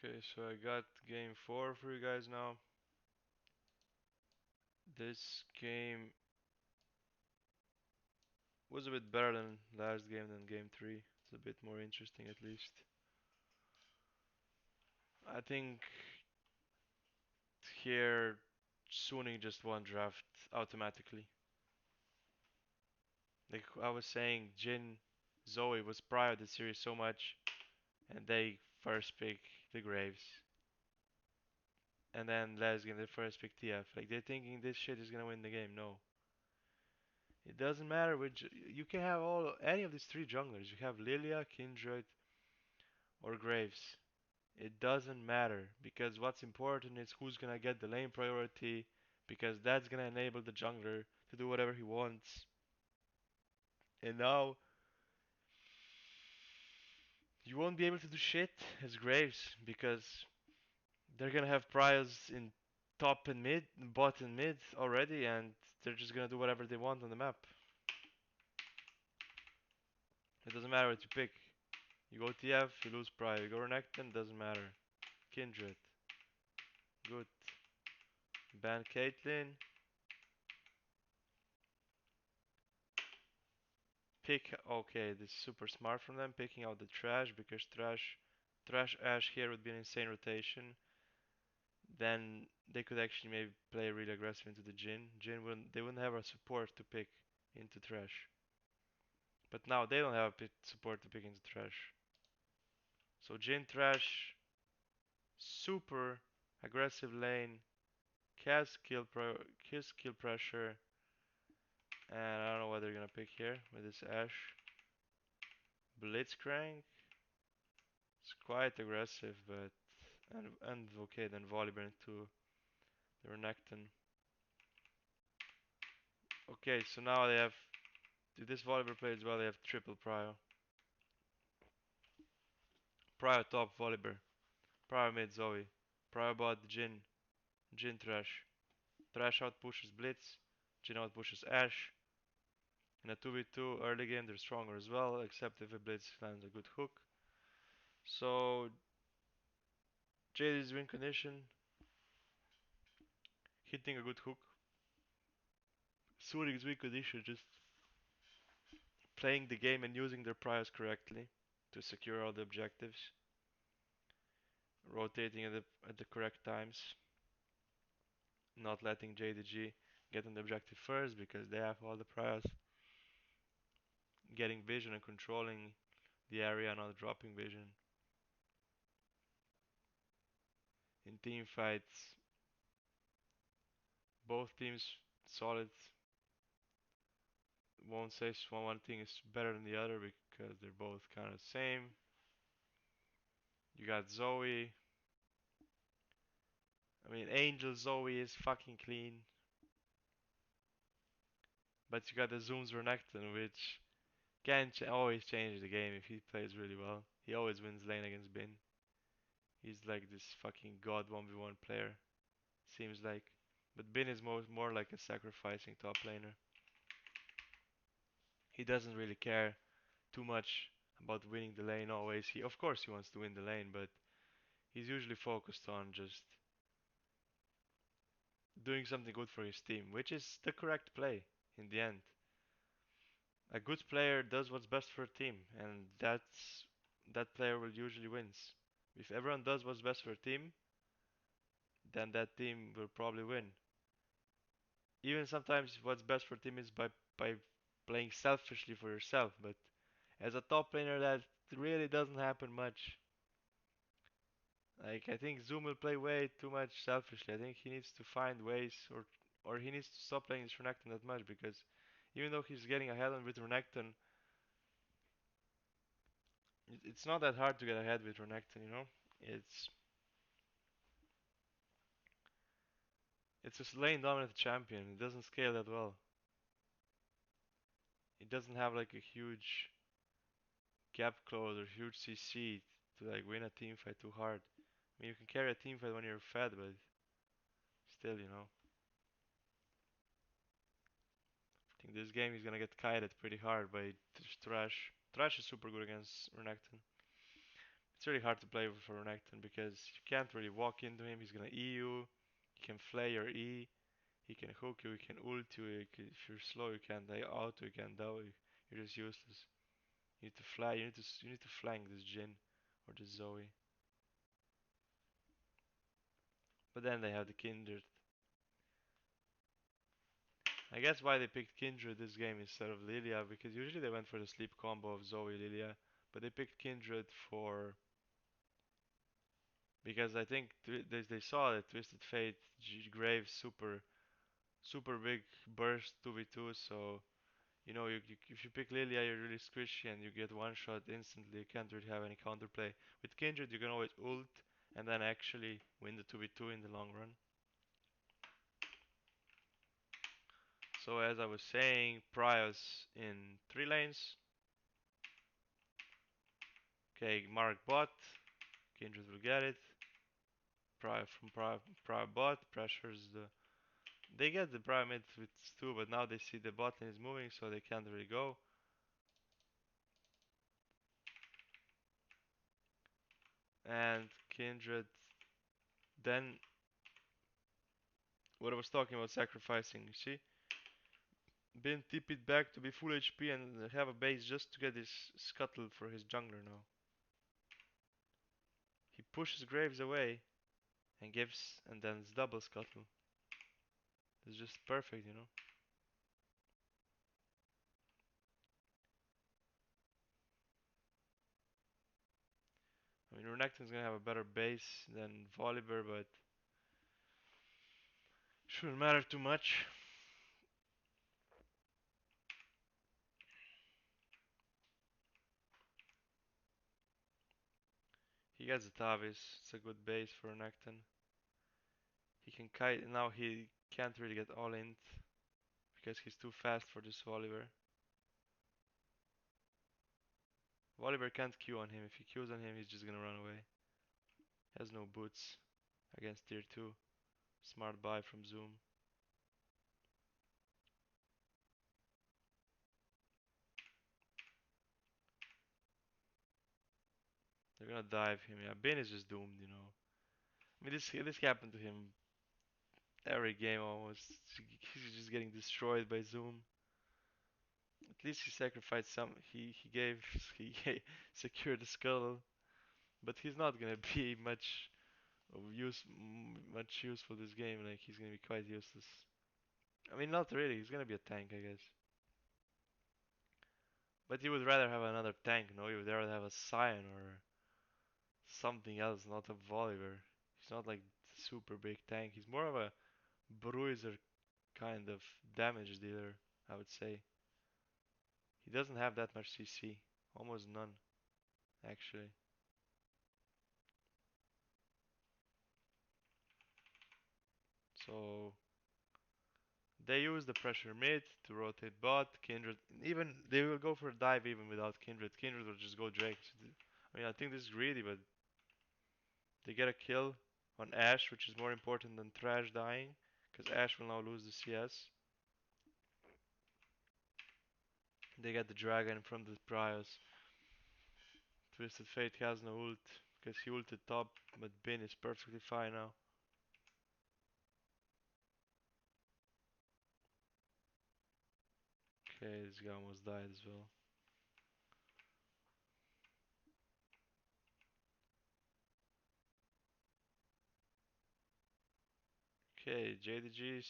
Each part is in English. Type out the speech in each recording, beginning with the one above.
Okay, so I got game 4 for you guys now. This game was a bit better than last game than game 3. It's a bit more interesting at least. I think here Suning just won draft automatically. Like I was saying, Jin Zoe was prior to the series so much, and they first pick the Graves. And then Lesgen, they first pick TF. Like they're thinking this shit is gonna win the game. No. It doesn't matter which you can have all any of these three junglers. You have Lilia, Kindred, or Graves. It doesn't matter because what's important is who's gonna get the lane priority because that's gonna enable the jungler to do whatever he wants. And now you won't be able to do shit as Graves because they're gonna have priors in top and mid, bot and mid already, and they're just gonna do whatever they want on the map. It doesn't matter what you pick. You go TF, you lose prior. You go Renekton, doesn't matter. Kindred, good. Ban Caitlyn. Pick. Okay, this is super smart from them. Picking out the trash because trash Ash here would be an insane rotation. Then they could actually maybe play really aggressive into the Jin. They wouldn't have a support to pick into trash. But now they don't have a support to pick into trash. So Jin trash, super aggressive lane, cast kill pressure, and I don't know what they're gonna pick here with this Ash. Blitzcrank. It's quite aggressive, but and okay, then Volibear into the Renekton. Okay, so now they have if this Volibear plays well, they have triple Prio. Prio top Volibear, Prio mid Zoe, Prio bot Jin, Jin Trash. Trash out pushes Blitz, Jin out pushes Ash. In a 2v2 early game, they're stronger as well, except if a Blitz lands a good hook. So JD's win condition, hitting a good hook. Suring's win condition, just playing the game and using their priors correctly to secure all the objectives, rotating at the correct times, not letting JDG get on the objective first because they have all the priors, getting vision and controlling the area, not dropping vision. In team fights, both teams solid. Won't say one thing is better than the other because they're both kind of same. You got Zoe. I mean, Angel Zoe is fucking clean. But you got the Zooms Renekton, which can always change the game if he plays really well. He always wins lane against Bin. He's like this fucking god 1v1 player, seems like. But Bin is more like a sacrificing top laner. He doesn't really care too much about winning the lane always. He of course he wants to win the lane, but he's usually focused on just doing something good for his team, which is the correct play in the end. A good player does what's best for a team, and that player will usually wins. If everyone does what's best for a team, then that team will probably win. Even sometimes what's best for a team is by playing selfishly for yourself, but as a top laner that really doesn't happen much. Like I think Zoom will play way too much selfishly. I think he needs to find ways or he needs to stop playing this Renekton that much because even though he's getting ahead on with Renekton, it's not that hard to get ahead with Renekton, you know? It's it's a lane dominant champion. It doesn't scale that well. It doesn't have like a huge gap close or huge CC to like win a team fight too hard. I mean, you can carry a team fight when you're fed, but still, you know. I think this game is gonna get kited pretty hard by Trash. Trash is super good against Renekton It's really hard to play for Renekton because you can't really walk into him. He's gonna E you. He can flay your E. He can hook you. He can ult you. If you're slow, you can't die auto. You can't die. You're just useless. You need to fly. You need to flank this Jin or this Zoe. But then they have the Kindred. I guess why they picked Kindred this game instead of Lilia, because usually they went for the sleep combo of Zoe Lilia, but they picked Kindred for because I think they saw that Twisted Fate Graves super big burst 2v2, so you know if you pick Lilia you're really squishy and you get one shot instantly. You can't really have any counterplay. With Kindred you can always ult and then actually win the 2v2 in the long run. So as I was saying, Prios in 3 lanes. Okay, Mark bot. Kindred will get it. Prior bot pressures the. They get the Prior mid with 2, but now they see the bot lane is moving, so they can't really go. And Kindred then. What I was talking about sacrificing, you see? Bin tip it back to be full HP and have a base just to get his scuttle for his jungler now. He pushes Graves away and gives, and then it's double scuttle. It's just perfect, you know? I mean, Renekton's gonna have a better base than Volibear, but shouldn't matter too much. He gets the Tavis. It's a good base for Renekton. He can kite. Now he can't really get all in because he's too fast for this Volibear. Volibear can't Q on him. If he Qs on him, he's just gonna run away. Has no boots against tier 2. Smart buy from Zoom. They're gonna dive him. Yeah, Bin is just doomed, you know. I mean, this happened to him every game almost. He's just getting destroyed by Zoom. At least he sacrificed some. He gave he secured the skull, but he's not gonna be much useful this game. Like he's gonna be quite useless. I mean, not really. He's gonna be a tank, I guess. But you would rather have another tank, no? You would rather have a Scion or something else, not a Volibear. He's not like super big tank. He's more of a bruiser kind of damage dealer, I would say. He doesn't have that much CC, almost none, actually. So they use the pressure mid to rotate bot. Kindred, even they will go for a dive even without Kindred. Kindred will just go Drake. I mean, I think this is greedy, but they get a kill on Ashe, which is more important than Thrash dying, because Ashe will now lose the CS. They get the dragon from the Prios. Twisted Fate has no ult, because he ulted top, but Bin is perfectly fine now. Okay, this guy almost died as well. Okay, JDG is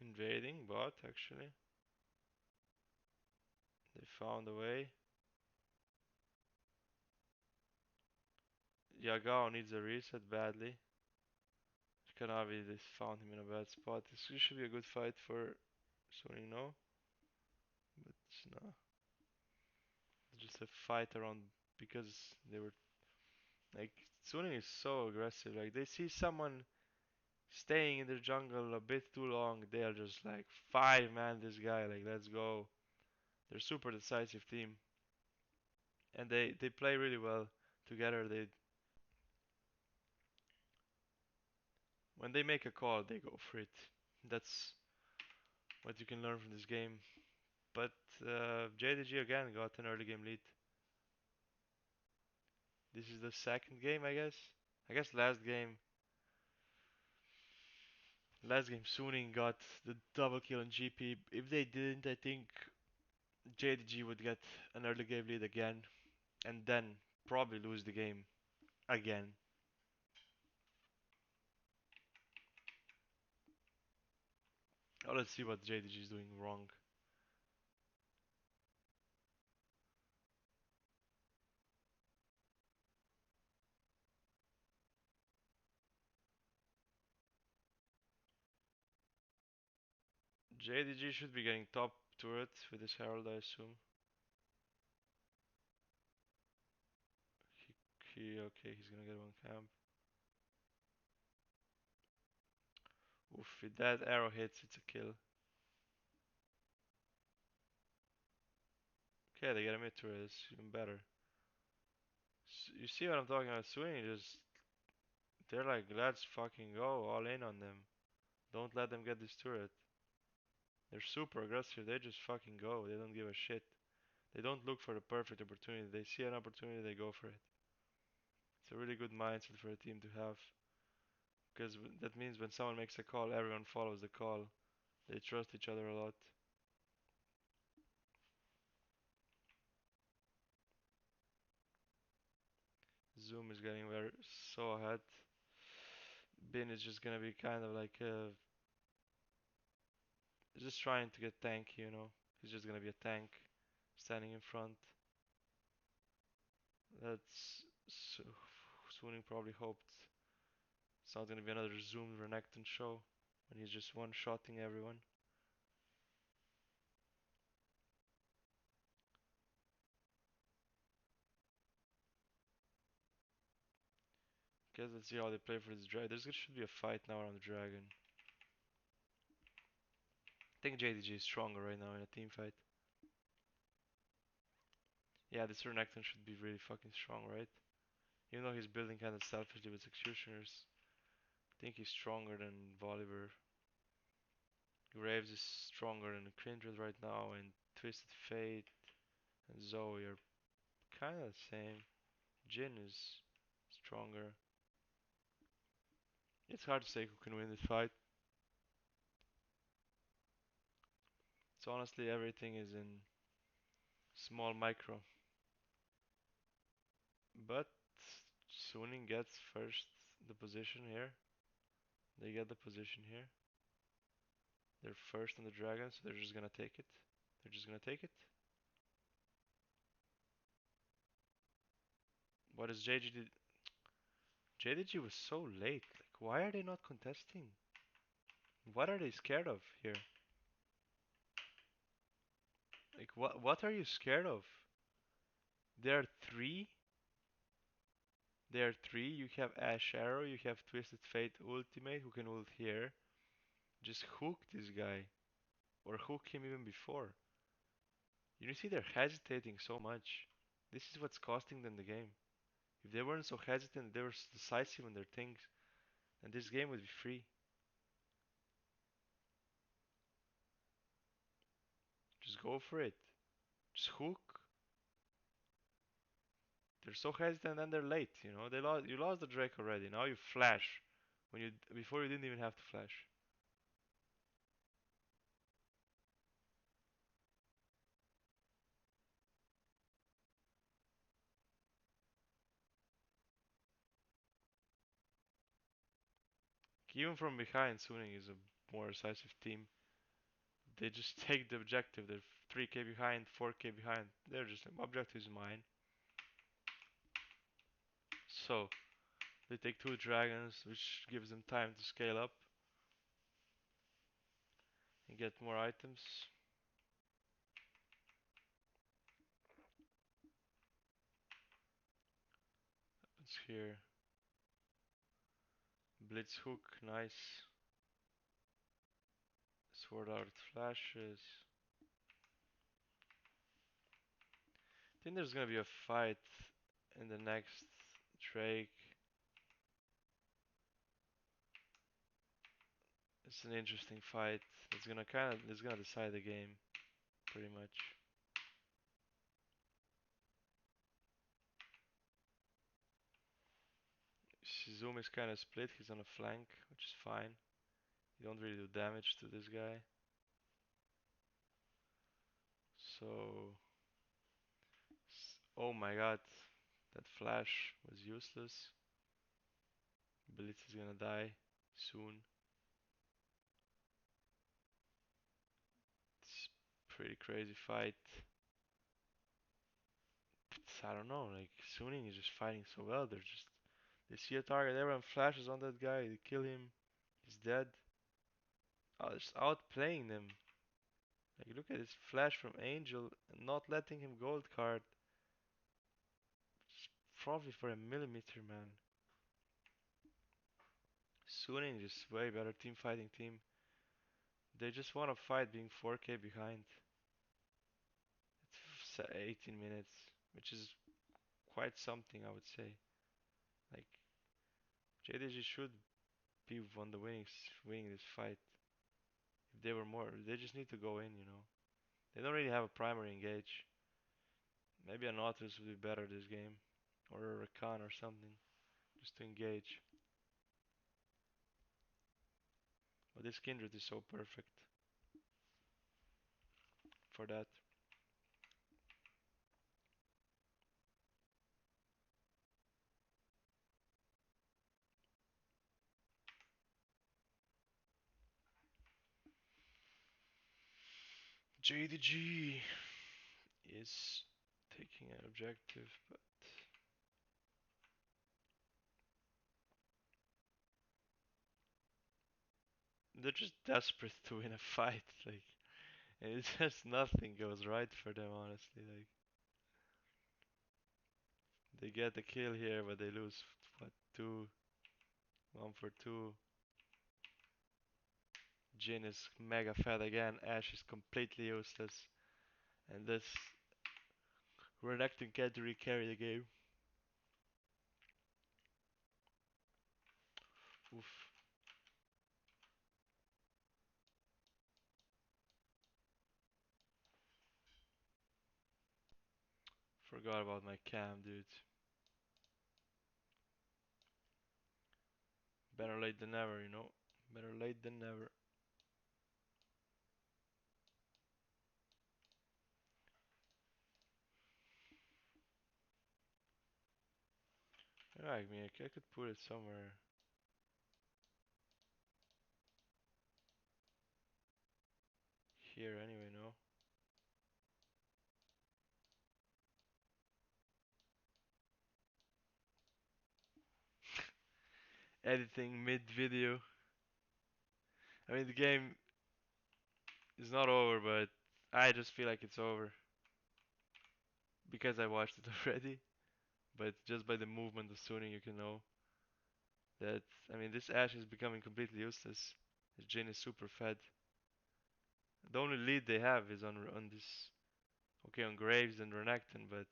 invading bot actually. They found a way. Yagao needs a reset badly. Kanavi, they found him in a bad spot. This should be a good fight for Suning, no? But it's not. It's just a fight around because they were like Suning is so aggressive. Like they see someone staying in their jungle a bit too long, they are just like 5 man this guy. Like let's go. They're super decisive team, and they play really well together. They when they make a call, they go for it. That's what you can learn from this game. But JDG again got an early game lead. This is the second game, I guess. I guess last game Suning got the double kill on GP. If they didn't, I think JDG would get an early game lead again, and then probably lose the game again. Oh, let's see what JDG is doing wrong. JDG should be getting top turret with his Herald, I assume. Okay, he's gonna get one camp. Oof, if that arrow hits, it's a kill. Okay, they get a mid turret, it's even better. You see what I'm talking about? Swing, just they're like, let's fucking go, all in on them. Don't let them get this turret. They're super aggressive, they just fucking go, they don't give a shit. They don't look for the perfect opportunity, they see an opportunity, they go for it. It's a really good mindset for a team to have. Because that means when someone makes a call, everyone follows the call. They trust each other a lot. Zoom is getting very so ahead. Bin is just gonna be kind of like just trying to get tanky. He's just gonna be a tank standing in front. That's so Swooning probably hoped it's not gonna be another Zoom Renekton show when he's just one-shotting everyone. Guess let's see how they play for this dragon. Should be a fight now around the dragon. I think JDG is stronger right now in a team fight. Yeah, this Renekton should be really fucking strong, right? Even though he's building kind of selfishly with Executioners, I think he's stronger than Volibear. Graves is stronger than Kindred right now, and Twisted Fate and Zoe are kind of the same. Jin is stronger. It's hard to say who can win this fight. So honestly, everything is in small micro. But Suning gets first the position here. They get the position here. They're first on the dragon, so they're just gonna take it. They're just gonna take it. What is JDG? JDG was so late. Like, why are they not contesting? What are they scared of here? Like, what are you scared of? There are three. There are three. You have Ash Arrow. You have Twisted Fate Ultimate, who can ult here. Just hook this guy, or hook him even before. You see, they're hesitating so much. This is what's costing them the game. If they weren't so hesitant, they were decisive in their things, and this game would be free. Just go for it. Just hook. They're so hesitant and they're late. You lost the Drake already. Now you flash when you before you didn't even have to flash. Even from behind, Suning is a more decisive team. They just take the objective. They're 3k behind, 4k behind. They're just objective is mine. So they take two dragons, which gives them time to scale up and get more items. It's here. Blitz hook, nice. Sword art flashes. I think there's gonna be a fight in the next Drake. It's an interesting fight. It's gonna decide the game, pretty much. Zoom is kind of split. He's on a flank, which is fine. You don't really do damage to this guy. So, oh my god, that flash was useless. Blitz is gonna die soon. It's pretty crazy fight. I don't know, like Suning is just fighting so well. They see a target, everyone flashes on that guy, they kill him, he's dead. Oh, just outplaying them. Like look at his flash from Angel and not letting him gold card. Just probably for a millimeter, man. Suning just way better team fighting team. They just want to fight being 4K behind. It's 18 minutes, which is quite something, I would say. Like JDG should be on the winning this fight. If they were more, they just need to go in, you know. They don't really have a primary engage. Maybe a Nautilus would be better this game, or a Rakan or something, just to engage. But this Kindred is so perfect for that. JDG is taking an objective, but they're just desperate to win a fight. Like, and it's just nothing goes right for them, honestly. Like, they get the kill here, but they lose what two, 1 for 2. Jin is mega fed again. Ash is completely useless, and this Renekton can't really carry the game. Oof. Forgot about my cam, dude. Better late than never, you know. Better late than never. Yeah, I mean, I could put it somewhere here anyway, no? Editing mid video. I mean, the game is not over, but I just feel like it's over because I watched it already. But just by the movement of Suning, you can know that. I mean, this Ashe is becoming completely useless. This Jin is super fed. The only lead they have is on this. Okay, on Graves and Renekton, but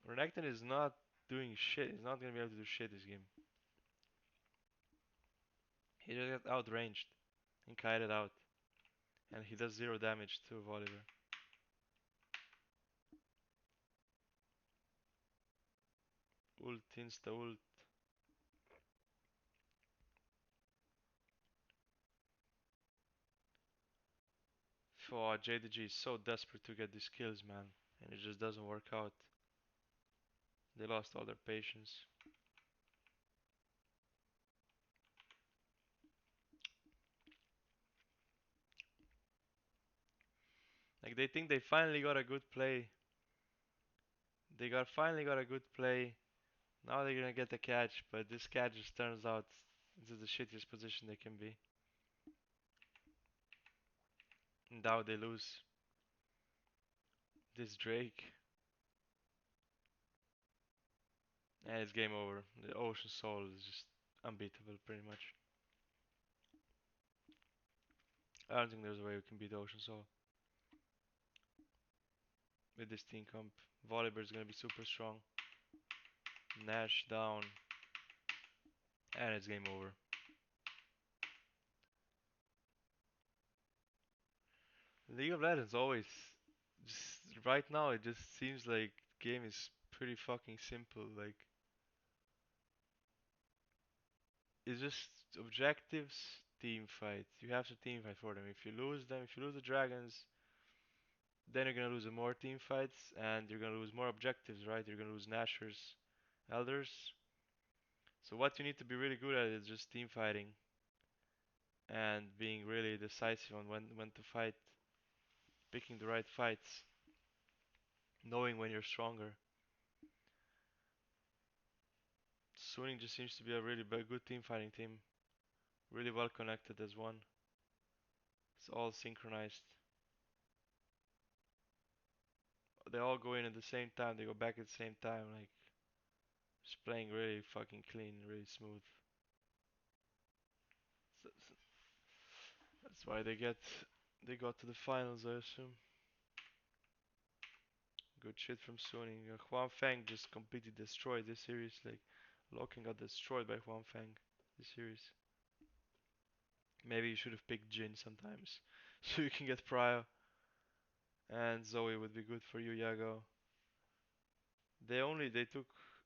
Renekton is not doing shit. He's not gonna be able to do shit this game. He just got outranged and kited out, and he does 0 damage to Volibear. Ult, insta ult. Oh, JDG is so desperate to get these kills, man, and it just doesn't work out. They lost all their patience. Like they think they finally got a good play. Finally got a good play. Now they're gonna get the catch, but this catch just turns out into the shittiest position they can be. And now they lose. This Drake. And it's game over. The Ocean Soul is just unbeatable, pretty much. I don't think there's a way we can beat Ocean Soul with this team comp. Volibear is gonna be super strong. Nash down, and it's game over. League of Legends always just right now it just seems like game is pretty fucking simple. Like, it's just objectives, team fight. You have to team fight for them. If you lose them, if you lose the dragons, then you're gonna lose more team fights and you're gonna lose more objectives, right? You're gonna lose Nashers, Elders. So what you need to be really good at is just team fighting and being really decisive on when to fight, picking the right fights, knowing when you're stronger. Suning just seems to be a really good team fighting team, really well connected as one. It's all synchronized. They all go in at the same time. They go back at the same time. Like just playing really fucking clean, really smooth. So, that's why they got to the finals, I assume. Good shit from Suning. Huan Feng just completely destroyed this series. Like Loken got destroyed by Huan Feng this series. Maybe you should have picked Jin sometimes, so you can get Prio. And Zoe would be good for you, Yago. They took,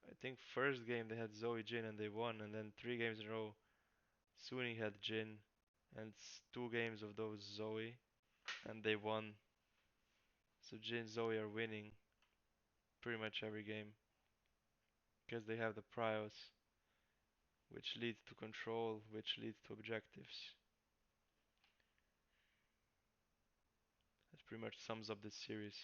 I think first game they had Zoe Jin and they won, and then 3 games in a row Suning had Jin, and 2 games of those Zoe, and they won. So Jin and Zoe are winning pretty much every game because they have the Prios, which leads to control, which leads to objectives. That pretty much sums up this series.